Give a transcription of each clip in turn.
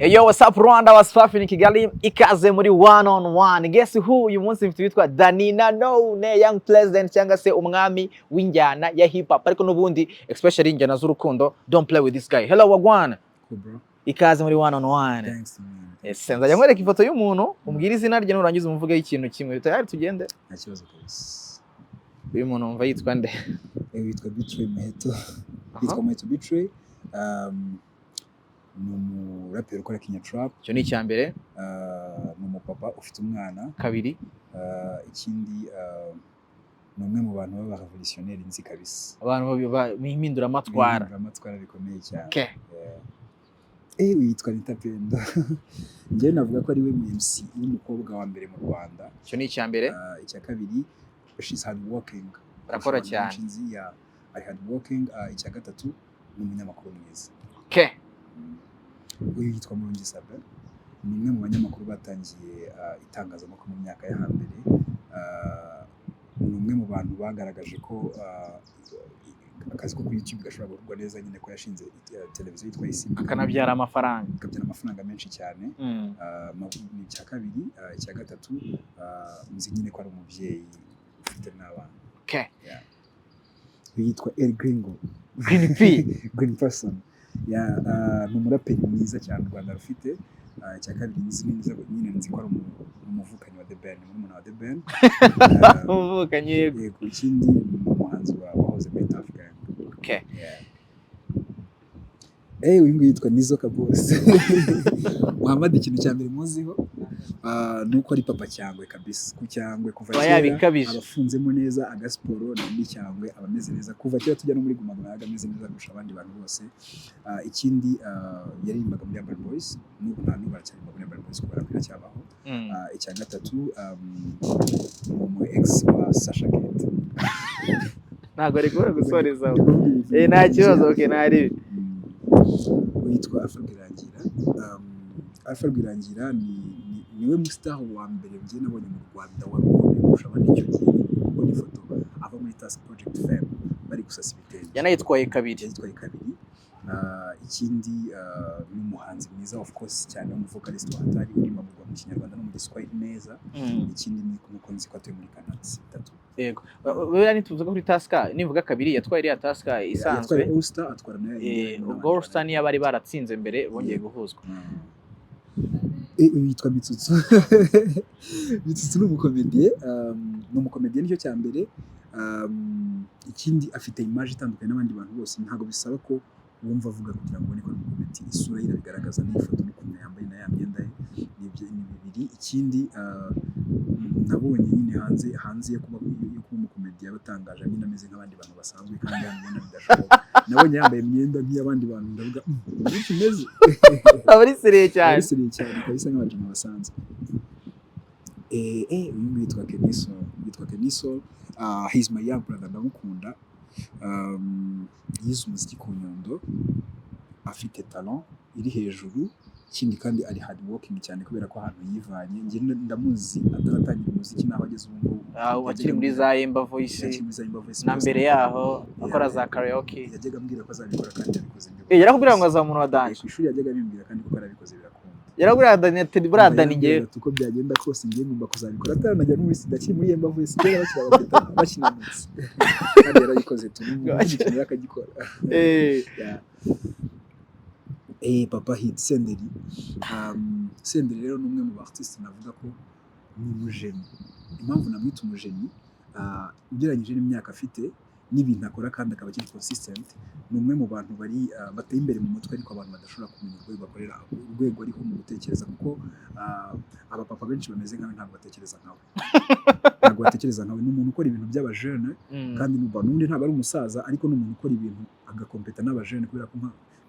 Yo, what's up Rwanda, what's poppin' Kigali, ikaze muri one on one. Guess who uyu munsi mfite witwa Danina None, young president cyangwa se umwami w'injyana ya hip hop, ariko n'ubundi especially injyana z'urukundo. Don't play with this guy. Hello wagwan. Cool bro. Ikaze muri one on one. Thanks man. Senza yamwereka ifoto y'umuntu, umbwira izina rye nurangiza umuvuge ikintu kimwe. Tayari tugende. Nta kibazo kabisa. Uyu muntu umva yitwa nde? Yitwa Betray Muheto. Yitwa Muheto Betray. Ni umuraperi ukora Kenya Trap. Cyo ni icyambere. Ni umupapa ufite umwana. Kabiri. Ikindi ni umwe mu bantu baba revolutionnaire nzi kabisa. Abantu bihindura amatwara. Amatwara bikomeye cyane. Okay. Witwa Nitapendo. Njye navuga ko ari we MC w'umukobwa wa mbere mu Rwanda. Cyo ni icyambere. Icya kabiri, she's hard working. Rakora cyane. Ari hard working. Icya gatatu ni umunyamakuru mwiza. Okay. Uyu yitwa Murungi Sabe. Ni umwe mu banyamakuru batangiye itangazamakuru mu myaka ya hambere. Ni umwe mu bantu bagaragaje ko akazi ko kuri YouTube gashobora gukorwa neza, nyine ko yashinze televiziyo yitwa Isimbi, akanabyara amafaranga. Akabyara amafaranga menshi cyane. Ni icya kabiri. Icya gatatu, nzi nyine ko ari umubyeyi ufite n'abana. Okay. Yitwa El Gringo. Green P. Green person. Ni umuraperi mwiza cyane u Rwanda rufite. Icya kabiri nyine nzi ko ari umuvukanyi wa The Ben, murumuna wa The Ben. Umuvukanyi yego. Ikindi ni umuhanzi wahoze muri Tough Gang. Okay. Uyu nguyu yitwa Nizo Kabose. Muhammad, ikintu cya mbere muziho nuko ari papa cyangwe kabisa. Ku cyangwe kuva kera abafunzemo neza, agasiporo ni cyangwe abameze neza. Kuva kera tujya no muri Guma Guma agameze neza kurusha abandi bantu bose. Ikindi yaririmbaga muri Urban Boys, n'ubu nta n'ubu aracyaririmba muri Urban Boys kubera ko iracyabaho. Icya gatatu, mu ex wa Sasha Kate. Ntabwo ari kubera gusorezaho. Nta kibazo. Okay, ntari witwa Alpha Rwirangira. Alpha Rwirangira niwe mustar wa mbere njye nabonye mu Rwanda wari ukomeye kurusha abandi icyo gihe. Ubwo ni foto ava muri Task Project Fame bari gusasa ibitenge. Yanayitwaye kabiri. Ikindi ni umuhanzi mwiza of course cyane, w'umuvokalist wahatari urimo mu Kinyarwanda no mu Giswahili neza. Ikindi ni nuko nzi ko atuye muri Canada. Bitatu. Yego. Wewe nituvuga kuri Task, nivuga kabiri yatwaye iriya Task isanzwe. Yatwaye All Star, atwara nayo. All Star niyo bari baratsinze mbere bongeye guhuzwa. Uyu yitwa Mitsutsu. Mitsutsu ni umukomediye nicyo cya mbere. Ikindi afite image itandukanye n'abandi bantu bose. Ntabwo bisaba ko wumva avuga kugira ngo ubone ko ari umukomedi. Isura ye irabigaragaza n'ifoto n'ukuntu yambaye na ya myenda ye. Ni bibiri. Ikindi nabonye nyine hanze yo kuba umukomedi yabatangaje, nyine ameze nk'abandi bantu basanzwe kandi yambona bidashoboka. Nabonye yambaye imyenda nk'iy'abandi bantu, ndavuga uburyo kimeze. Abari seriye cyane. Kabisa nk'abantu basanzwe. Uyu yitwa Keniso. He's my young brother, ndamukunda. Yize umuziki ku Nyundo, afite talent iri hejuru. Ikindi kandi ari hard working cyane kubera ko ahantu yivanye. Njye ndamuzi ataratangira umuziki naho ageze ubu ngubu. Akiri muri za Yemba Voice. Na mbere yaho akora za karaoke. Yajyaga ambwira ko azabikora kandi yabikoze. Yarakubwira ngo azamuntu wa dance. Ku ishuri yajyaga bimbwira kandi ko arabikoze birakunda. Yarakubwira Daniel Bradani ngiye. Tuko byagenda kose ngiye ngomba kuzabikora. Ataranajya muri sida kiri muri Yemba Voice kera bakinanutse. Kandi yarabikoze ikintu yakagikora. Papa Hit Senderi. Senderi rero ni umwe mu artiste navuga ko ni umujeni. Impamvu namwita umujeni, ugereranyije n'imyaka afite n'ibintu akora kandi akaba akiri consistent. Ni umwe mu bantu bateye imbere mu mutwe, ariko abantu badashobora kumenya urwego bakorera, urwego ariho mu gutekereza, kuko abapapa benshi bameze nkawe ntabwo batekereza nkawe. Ni umuntu ukora ibintu by'abajene kandi n'ubundi ntabwo ari umusaza, ariko ni umuntu ukora ibintu agakompeta n'abajene, kubera ko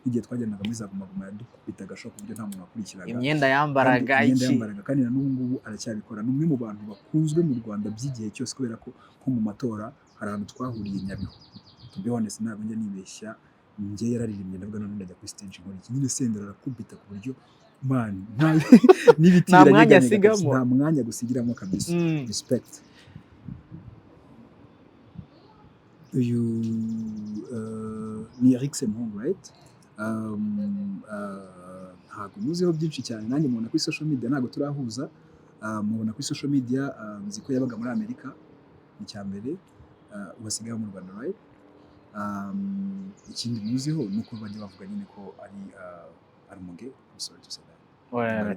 igihe twagendaga muri za Guma Guma yadukubita agashoka ku buryo nta muntu wakurikiraga. Imyenda yambaraga kandi na n'ubu ngubu aracyabikora. Ni umwe mu bantu bakunzwe mu Rwanda by'igihe cyose, kubera ko nko mu matora hari ahantu twahuriye Nyabihu. To be honest, ntabwo njya nibeshya, njye yararirimbye ndavuga none ndajya kuri stage nkora iki. Nyine Senderi arakubita ku buryo n'ibiti biranyeganyega, nta mwanya gusigiramo kabisa. Respect. Uyu ni Eric Semuhungu, right? ntago muziho byinshi cyane, nanjye mubona kuri social media ntago turahuza. Mubona kuri social media, nzi ko yabaga muri Amerika ni cyambere, ubasigaye mu Rwanda, right? Ikindi muziho nuko bajya bavuga nyine ko ari umuge. I'm sorry to say that.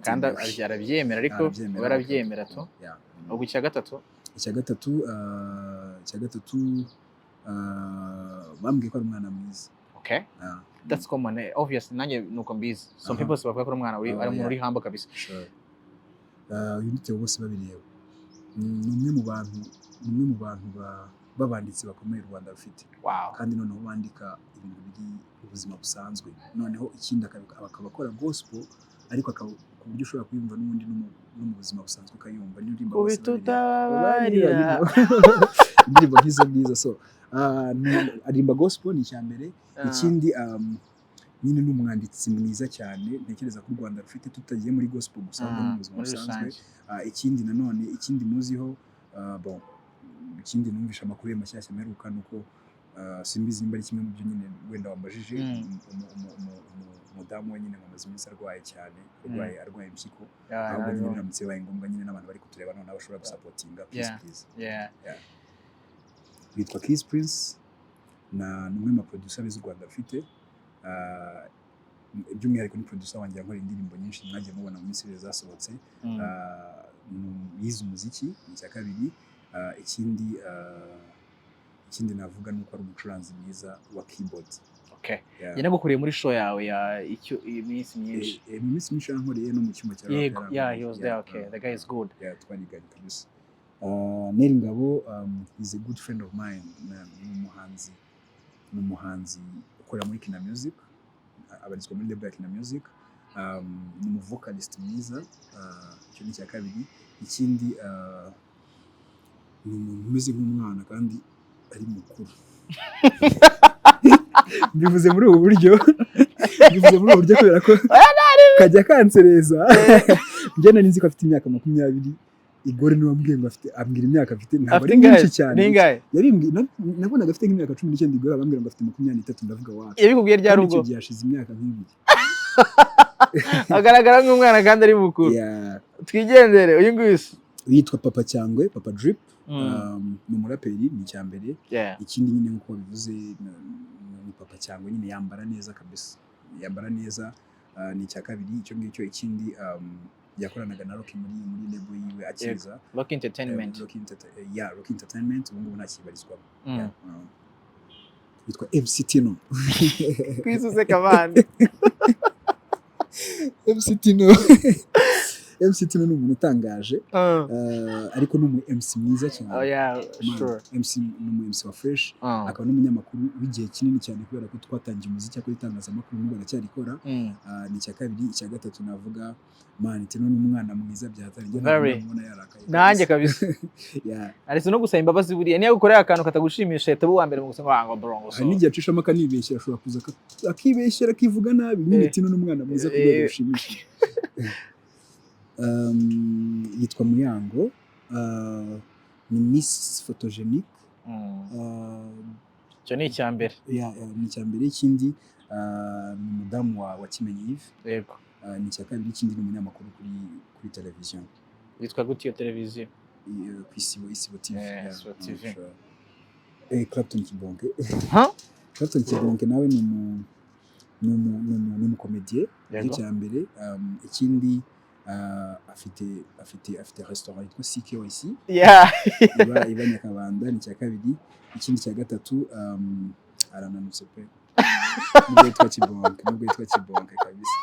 Kandi arabyemera, ariko barabyemera to. Ubwo icya gatatu bambwiye ko ari umwana mwiza. Okay. That's common. Obviously nanjye nuko mbizi. Some people bavuga ko umwana ari umuntu uri humble kabisa. Sure. Unite bose babireba. Ni umwe mu bantu babanditsi bakomeye u Rwanda rufite. Wow. Kandi noneho bandika ibintu biri ubuzima busanzwe. Noneho ikindi akabakora gospel, ariko ku buryo ushobora kuyumva n'ubundi no mu buzima busanzwe ukayumva n'indirimbo bose babireba. Indirimbo nk'izo so arimba gospel ni cyambere. Ikindi nyine n'umwanditsi mwiza cyane, ntekereza ko u Rwanda rufite tutagiye muri gospel gusa mu buzima busanzwe. Ikindi nanone muziho ikindi numvisha amakuru y'amashyashya meruka nuko simbizi nimba ari kimwe mu byo nyine wenda wambajije, umudamu we nyine amaze iminsi arwaye cyane, arwaye impyiko, ahubwo nyine biramutse bibaye ngombwa nyine n'abantu bari kutureba none bashobora gusapotinga, please. Witwa Kiss Prince, na numwe mu producer b'u Rwanda bafite, by'umwihariko ni producer wanjye yankora indirimbo nyinshi mwagiye mubona mu minsi zasohotse. Yize umuziki ni cya kabiri. Ikindi navuga nuko ari umucuranzi mwiza wa keyboard. Okay. Yanagukuriye muri show yawe ya iminsi myinshi. Mu minsi myinshi yankoreye no mu cyuma cya rap. Yeah, he was there. Okay, the guy is good. Twariganye kabisa. Neri Ngabo is a good friend of mine. Ni umuhanzi ukora muri Kina Music, abarizwa muri label ya Kina Music. Ni mu vocalist mwiza, icyo ni cya kabiri. Ikindi ni umuntu umeze nk'umwana kandi ari mukuru. Bivuze muri ubu buryo kubera ko kajya kansereza. Njye nari nzi ko afite imyaka 20, Igore niwe wambwiye ngo ambwira imyaka afite, ntabwo ari myinshi cyane. Nabonaga afite nk'imyaka 19, Igore abambwira ngo afite 23, ndavuga wapi. Yabikubwiye ryari ubwo? Icyo yashize imyaka nk'ibiri. Agaragara nk'umwana kandi ari mukuru. Twigendere uyu nguyu yitwa Papa Cyangwe, Papa Drip. Ni umuraperi ni cyambere. Ikindi nyine nkuko bivuze ni Papa Cyangwe nyine yambara neza kabisa. Yambara neza, ni cya kabiri. Icyo ngicyo ikindi yakoranaga na Rocky muri label yiwe akiza. Rocky Entertainment. Rocky Entertainment ubu ngubu ntakibarizwamo. Yitwa MC Tino. Kwisuse kabandi. MC Tino ni umuntu utangaje, ariko ni umu MC mwiza cyane. Sure. MC ni umu MC wa fresh, akaba n'umunyamakuru w'igihe kinini cyane kubera ko twatangiye umuziki akora itangazamakuru n'ubu aracyarikora. Ni cya kabiri. Icya gatatu navuga Tino ni umwana mwiza byahatari, ndabona yarakaye nanjye kabisa. Aretse no gusaba imbabazi buriya niyo gukorera akantu katagushimisha leta uwa mbere mu gusanga ngo brongo. Hari n'igihe acishamo akanibeshyira, ashobora kuza akibeshyera akivuga nabi. Nyine Tino ni umwana mwiza kubera gushimishije. Yitwa Muyango, ni Miss Photogenic. Cyo ni icyambere. Ni icyambere. Ikindi ni umudamu wa Kimenyi Yves. Yego. Ni cya kabiri. Ikindi ni umunyamakuru kuri televiziyo. Yitwa gute iyo televiziyo? Ku Isibo TV. Isibo TV. Clapton Kibonke. Clapton Kibonke nawe ni umukomediye cyambere. Ikindi afite restaurant yitwa CKYC. Iba Nyakabanda. Ni cya kabiri. Ikindi cya gatatu arananutse pe. Nubwo yitwa Kibonke kabisa.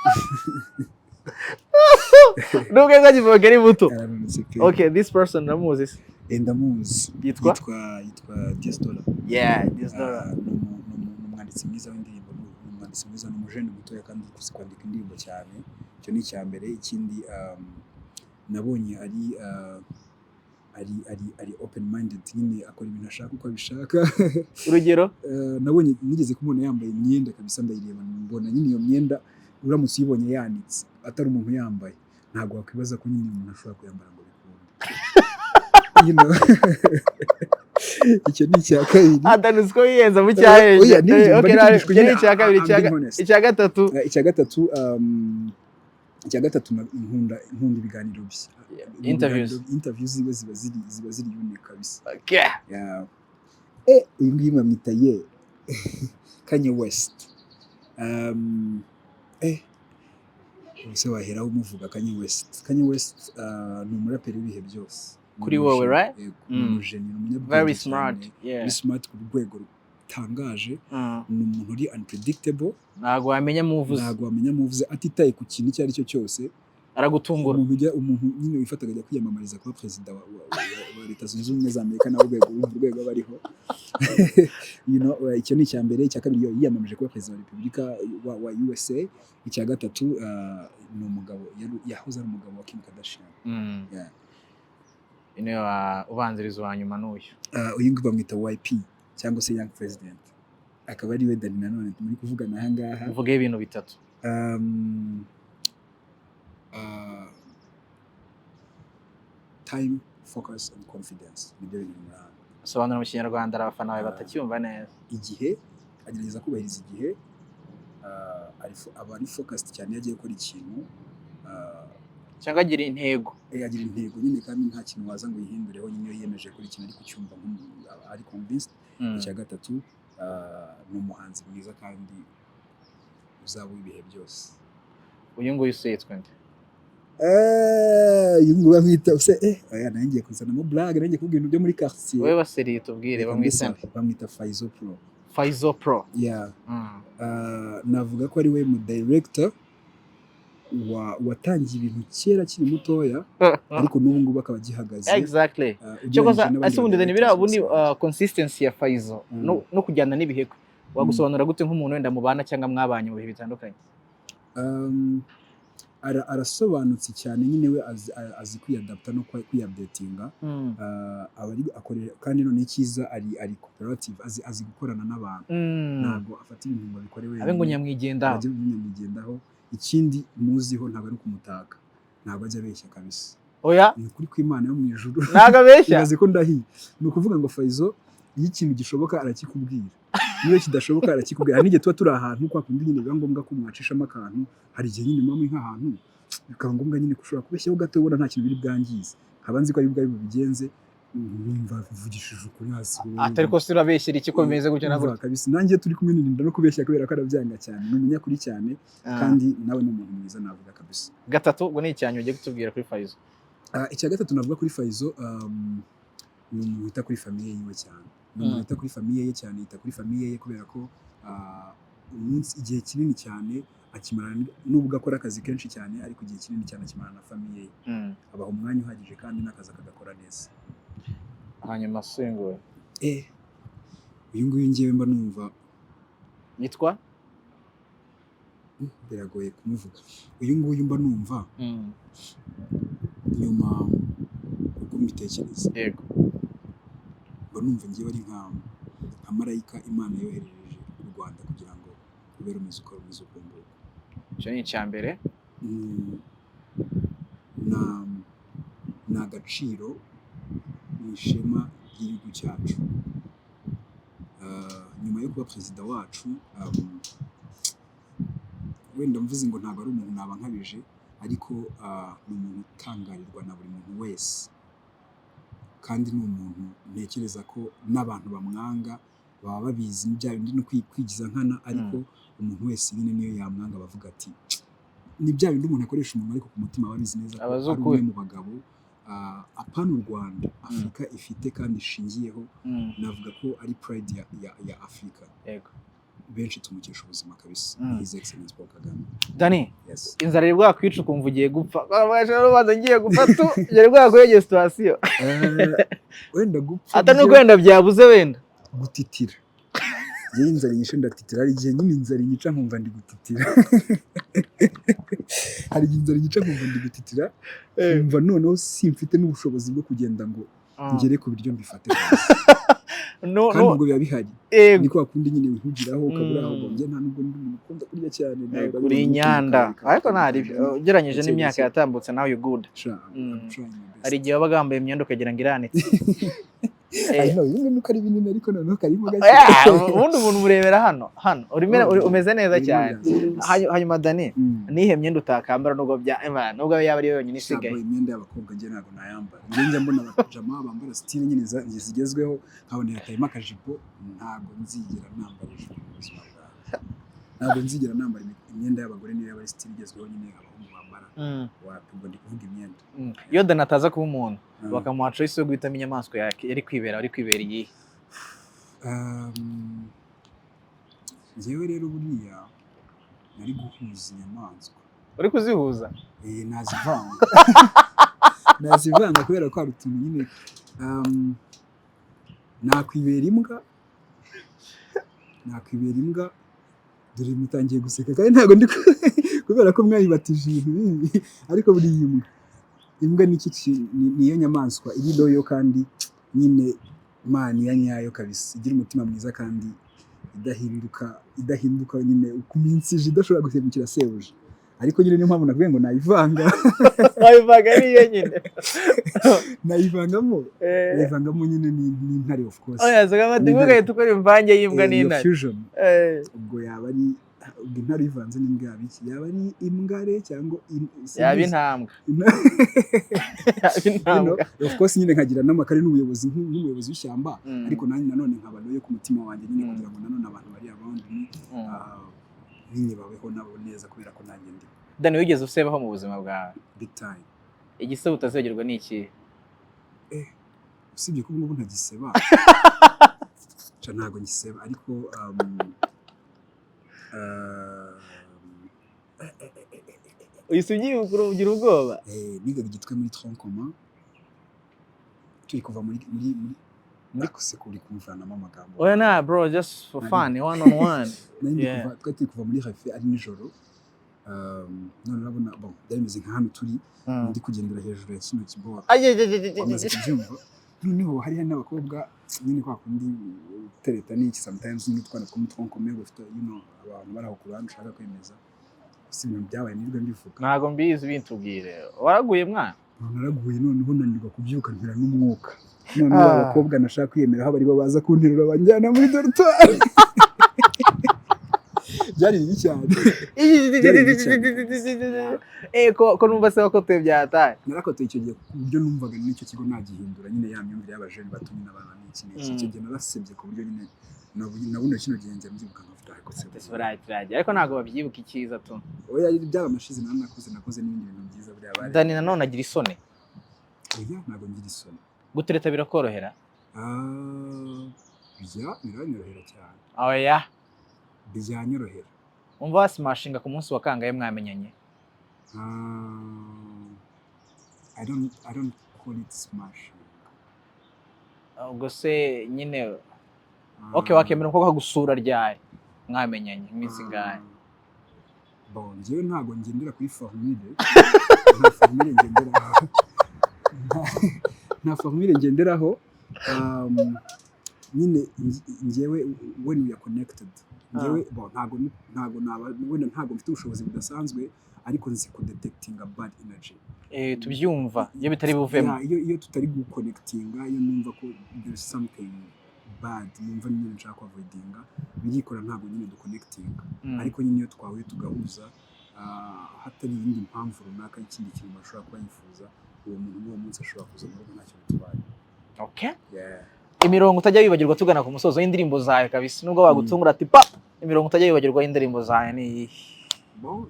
Nubwo yitwa Kibonke ari muto. Arananutse pe. Okay, this person ndamuzi. Ndamuzi. Yitwa Diastola. Diastola. Ni umwanditsi mwiza w'indirimbo, umwanditsi mwiza, ni umujene mutoya kandi uzi kwandika indirimbo cyane. Icyo ni icyambere. Ikindi nabonye ari open minded, nyine akora ibintu ashaka uko abishaka. Urugero nabonye nigeze kumubona yambaye imyenda kabisa, ndayireba mbona nyine iyo myenda uramutse uyibonye yanitse atari umuntu yambaye, ntabwo wakwibaza ko nyine umuntu ashobora kuyambara ngo bikunde. Icyo ni icya kabiri. Adanuzi ko yiyenza mu cyahenze. Icya kabiri. Icya gatatu icya gatatu nkunda ibiganiro bye. Interviews ziba ziri unique kabisa. Okay. Yeah. Uyu nguyu mwamwita ye Kanye West. Ubuse waheraho umuvuga Kanye West ni umuraperi w'ibihe byose kuri wowe, right? Very smart. Very smart ku rwego rutangaje. Ni umuntu uri unpredictable, ntago wamenya muvuze atitaye ku kintu icyo ari cyo cyose, aragutungura. Umuntu nyine wifataga ajya kwiyamamariza kuba perezida wa Leta Zunze Ubumwe za Amerika, nawe urwego bariho. Icyo ni icya mbere. Icya kabiri yiyamamaje kuba perezida wa Repubulika wa USA. Icya gatatu ni umugabo yahoze ari umugabo wa Kim Kardashian. Ubanziriza wa nyuma n'uyu. Uyu nguyu bamwita YP cyangwa se Young President, akaba ari we Dani nanone muri kuvugana aha ngaha. Uvuge ibintu bitatu. Time, focus and confidence. Nibyo bintu muranga. Sobanura mu Kinyarwanda abafana bawe batacyumva neza. Igihe agerageza kubahiriza igihe, aba ari focused cyane yagiye gukora ikintu, cyangwa agira intego. Agira intego nyine kandi nta kintu waza ngo yihindureho, nyine yiyemeje kuri ikintu ariko cyumva ari convinced. Icya gatatu ni umuhanzi mwiza kandi uzaba ibihe byose. Uyu nguyu yitwa nde? Uyu nguyu bamwita nanjye kuzanamo blague, nanjye kuvuga ibintu byo muri quartier. Wowe baseriye tubwire bamwita Faizo Pro. Faizo Pro. Yeah. Navuga ko ari we mu director watangiye ibintu kera kiri mutoya, ariko n'ubu ngubu akaba gihagaze. Exactly. Cyokoza asubundi biriya ubundi consistency ya Faizo no kujyana n'ibihe. Wagusobanura gute nk'umuntu wenda mubana cyangwa mwabanye mu bihe bitandukanye? Arasobanutse cyane, nyine we azi kwiyadapta no kwiyupdatinga. Akorera kandi none icyiza ari cooperative, azi gukorana n'abantu. Ntabwo afata ibintu ngo bikore wenyine. Abe ngo nyamwigendaho. Ikindi muziho ntabwo ari kumutaka, ntabwo ajya abeshya kabisa. Oya, ni kuri kw'Imana yo mu ijuru. Ntabwo abeshya. Ibaze ko ndahiye. Ni ukuvuga ngo Faizo iyo ikintu gishoboka arakikubwira, niyo kidashoboka arakikubwira. Hari n'igihe tuba turi ahantu kwa kundi nyine biba ngombwa ko mwacishamo akantu, hari igihe nyine mama nk'ahantu bikaba ngombwa nyine kushobora kubeshyaho gato ubona nta kintu biri bwangize. Abanzi ko ari bwari bubigenze, nimva vugishije ukuri hasi. Atari ko surabeshyira iki komeze gutyo nabwo kabisa. Nanjye turi kumwe n'inda no kubeshya kubera ko arabyanga cyane. Ni umunyakuri cyane kandi nawe ni umuntu mwiza navuga kabisa. Gatatu ubwo ni icyanyu ugiye kutubwira kuri Faizo. Icya gatatu navuga kuri Faizo, ni umuntu wita kuri famiye yiwe cyane. Ni umuntu wita kuri famiye ye cyane, yita kuri famiye ye kubera ko umunsi igihe kinini cyane akimarana, nubwo akora akazi kenshi cyane ariko igihe kinini cyane akimarana na famiye ye. Abaho umwanya uhagije kandi n'akazi akagakora neza. Hanyuma sengoye uyu nguyu ngewe mba numva yitwa, biragoye kumuvuga. Uyu nguyu mba numva nyuma uko mbitekereza, yego, mba numva ngewe ari nka marayika Imana yohereje u Rwanda kugira ngo rubere umeze uko rumeze uko nguko. Icyo ni icya mbere. Ni agaciro n'ishema ry'igihugu cyacu. Nyuma yo kuba perezida wacu, wenda mvuze ngo ntabwo ari umuntu naba nkabije, ariko ni umuntu utangarirwa na buri muntu wese, kandi ni umuntu ntekereza ko n'abantu bamwanga baba babizi n'ibya bindi no kwigiza nkana, ariko umuntu wese nyine niyo yamwanga bavuga ati ni bya bindi umuntu akoresha umuntu ariko ku mutima babizi neza ko ari umwe mu bagabo apana u Rwanda Afurika ifite kandi ishingiyeho. Navuga ko ari pride ya Afurika. Yego, benshi tumukesha ubuzima kabisa. His Excellence Paul Kagame. Dani, inzara iri bwakwica ukumva ugiye gupfa. Baje ngiye gupfa tu, yari bwakwegeye situation. Wenda gupfa. Ata no kwenda byabuze wenda. Gutitira. Yewe inzara nyishe ndatitira, hari igihe nyine inzara nyica nkumva ndi gutitira. Hari igihe inzara nyica nkumva ndi gutitira, nkumva noneho simfite n'ubushobozi bwo kugenda ngo ngere ku biryo mbifate kabisa. Kandi ubwo biba bihari. Niko wakundi nyine wihugiraho ukabura aho ngo nta nubwo ndi umuntu ukunda kurya cyane. Kuri inyanda. Ariko ntari ugeranyije n'imyaka yatambutse nawe you good. Hari igihe wabaga wambaye imyenda ukagira ngo iranitse. I know bimwe nuko ari binini ariko noneho karimo gake. Ubundi umuntu murebera hano umeze neza cyane. Hanyuma Dani nihe myenda utakambara nubwo nubwo yaba ari yonyine isigaye. Imyenda y'abakobwa nge ntago nayambara. Njye mbona abajama bambara style nyine zigezweho nkabonera tayima akajipo ntago nzigera nambara ijipo mu buzima bwawe. Ntago nzigera nambara imyenda y'abagore niyo yaba ari style igezweho nyine abahungu bambara. Wapimba ndi kuvuga imyenda. Iyo Dani ataza kuba umuntu bakamuha choice yo guhitamo inyamaswa yari kwibera iyihe? Njyewe rero buriya nari guhuza inyamaswa. Uri kuzihuza? Nazivanga kubera ko arutuma nyine nakwibera imbwa dore mutangiye guseka kandi ntago ndi kubera ko mwayibatije ibintu bibi ariko buri imbwa niyo nyamaswa iri loyo kandi nyine mani ya nyayo kabisa igira umutima mwiza kandi idahinduka nyine ku minsi idashobora guhemukira sebuje ariko nyine niyo mpamvu navuye ngo nayivanga niyo nyine nayivangamo nyine n'intare of course zaga matibuga tukora imvange y'imbwa n'intare fusion ubwo yaba ari intare ivanze n'imbwa yabiki yaba ari imbware cyangwa yaba intambwe of course nyine nkagira n'amakare n'umuyobozi w'ishyamba ariko nanone nkabano yo ku mutima wanjye nyine kugira ngo nanone abantu bari around nyine babeho nabo neza kubera ko nanjye ndi. Dani wigeze usebaho mu buzima bwawe? Big time. Igisebo utazegerwa ni iki? Usibye ko ubu ntagiseba. Ntago ngiseba ariko uyisugiye ugira ubwoba? Nigaga igitwe muri tronc commun. Turi kuva muri kusekura kumvanamo amagambo. Oya na bro, just for fun, one on one. Turi kuva muri hafi ari nijoro. None urabona byameze nka hano turi ndi kugendera hejuru ya kino kiboha. Amaze kubyumva. Noneho hari n'abakobwa nyine kwa kundi tereta n'iki sometimes n'utwana two tronc commun bafite abantu baraho kuranga ushaka kwemeza. Si ibintu byabaye nibwo mbivuga. Ntago mbizi bintubwire. Waraguye mwana? Naraguye noneho nanirwa kubyuka ntira n'umwuka. None abakobwa nashaka kwiyemera aho bari baza kunterura banjyana muri dortoir. Byari bibi cyane. Ko numva se ko byataye. Narakotoye icyo gihe ku buryo numvaga n'icyo kigo nagihindura nyine ya myumvire y'abajene batumye n'abana n'iki icyo gihe narasebye ku buryo nyine nabuno kino gihe njye mbyibuka nkavuga ariko ntago babyibuka icyiza tu. Oya byaba amashize nakoze n'ibindi bintu byiza buriya bari. Dani nanone agira isoni? Oya ntago ngira isoni. Gutereta birakorohera? Biranyorohera cyane. Oya byanyorohera. Umva wasmashinga ku munsi wa kangahe mwamenyanye? I don't call it smashing. Ubwo se nyine wakemera ko kagusura ryari mwamenyanye iminsi ngahe? Bon njyewe ntago ngendera kuri formule. Nta formule ngenderaho. Nyine njyewe when we are connected njyewe ntago mfite ubushobozi budasanzwe ariko nzi ko detecting a bad energy. Tubyumva iyo bitari buvemo. Iyo tutari guconnectinga iyo numva ko there's something bad numva nyine nshaka avoidinga birikora ntago nyine duconnectinga ariko nyine iyo twahuye tugahuza hatari indi mpamvu runaka y'ikindi kintu bashobora kuba yifuza uwo muntu n'uwo munsi ashobora kuza mu rugo ntacyo bitwaye. Okay. Imirongo utajya wibagirwa tugana ku musozo y'indirimbo zawe kabisa nubwo wagutungura ati pa imirongo utajya wibagirwa y'indirimbo zawe ni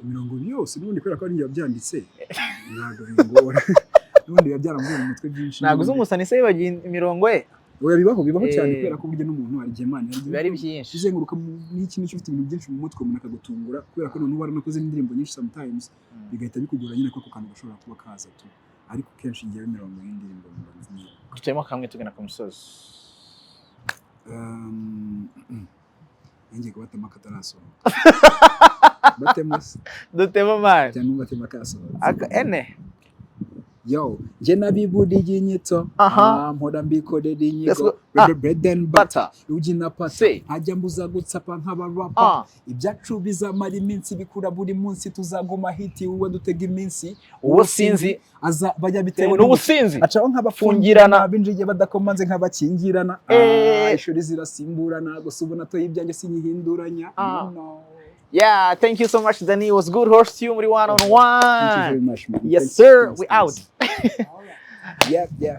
imirongo yose n'ubundi kubera ko ari njye byanditse ntago bingora n'ubundi yabyarambuye mu mutwe byinshi. Ntago umusani se yibagiye imirongo ye? Oya bibaho cyane kubera ko burya n'umuntu ari Gemani bari byinshi izenguruka n'ikintu cy'ufite ibintu byinshi mu mutwe umuntu akagutungura kubera ko none waranakoze n'indirimbo nyinshi sometimes bigahita bikugora nyine ko kantu gashobora kuba kaza tu ariko kenshi ngiye imirongo y'indirimbo mbanzi tutemo kamwe tugana ku musozo. Ngiye kubatema katarasohoka. Batema dutema mari cyangwa batema kasohoka ene yo nje nabiburiye inyito Aha. mpora mbikorera Let's inyigo go. bread and butter Butter. ugi na pata Say. hajya mbuza gutsapa nk'abarapa Ah. ibyacu bizamara iminsi bikura buri munsi tuzaguma hiti uwo dutega iminsi Uwo sinzi aza bajya bitewe bitewe n'ubusinzi acaho nk'abafungirana abinjiye badakomanze nk'abakingirana ishuri zirasimburana gusa ubona to y'ibyanjye sinyihinduranya no. Yeah, thank you so much, Danny. It was good host you muri one on Thank you one. very much, man. Yes, Thanks, sir. thanks, We thanks. out. Yeah.